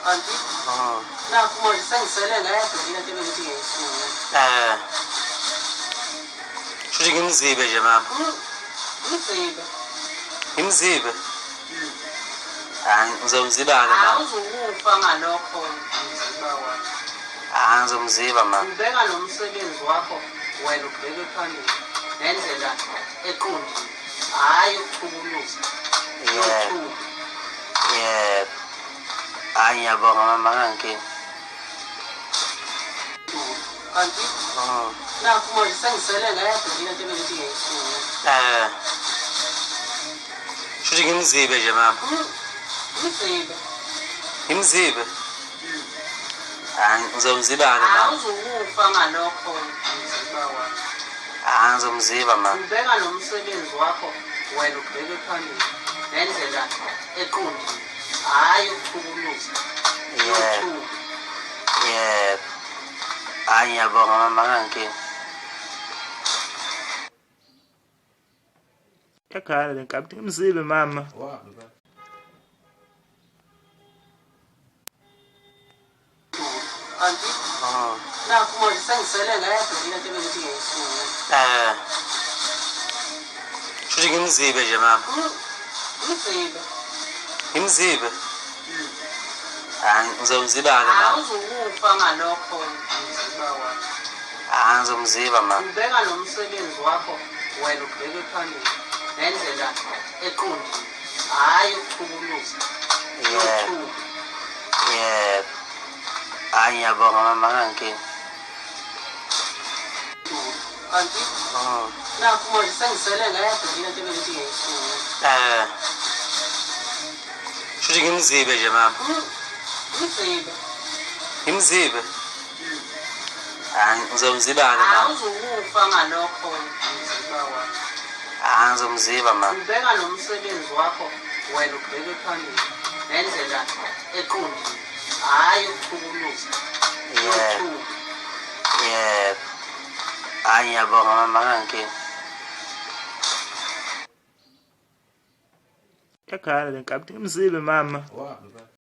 Kanti nakho manje sengisele ngedwa yini into ebekuthi ngiyisuka. Shuthi ngimzibe nje mama. Umzibe. Ngimzibe. Ngizomziba-ke mama. Awuzukufa ngalokho umziba wakho. Ngizomziba mama. Ubeka nomsebenzi wakho wena ubheke phambili ngendlela eqondile. Hayi ukuthukuluza. Yebo. Hayi ngiyabonga mama kanginkinga. Kanti nakho manje sengisele ngedwa yini into ebekuthi ngiyisuka. Shuthi ngimzibe nje mama. Umzibe. Ngimzibe. Ngizomziba-ke mama. Awuzukufa ngalokho umziba wakho. Ngizomziba mama. Ubeka nomsebenzi wakho wena ubheke phambili ngendlela eqondile. Hayi ukuthukuluza. Yebo. Hayi ngiyabonga mama kanginkinga. Yakhala le nkabi ngimzibe mama. Kanti nakho manje sengisele ngedwa yini into ebekuthi ngiyisuka. Shuthi ngimzibe nje mama. Umzibe. Ngimzibe. Ngizomziba-ke mama. Awuzukufa ngalokho umziba wakho. Ngizomziba mama. Ubeka nomsebenzi wakho wena ubheke phambili ngendlela eqondile. Hayi ukuthukuluza. Yebo. Hayi ngiyabonga mama kanginkinga. Kanti nakho manje sengisele ngedwa yini into ebekuthi ngiyisuka. Shuthi ngimzibe nje mama. Umzibe. Ngimzibe. Ngizomziba-ke mama. Awuzukufa ngalokho umziba wakho. Ngizomziba mama. Ubeka nomsebenzi wakho wena ubheke phambili ngendlela eqondile. Hayi ukuthukuluza. Yebo. Hayi ngiyabonga mama kanginkinga. Yakhala le nkabi ngimzibe mama.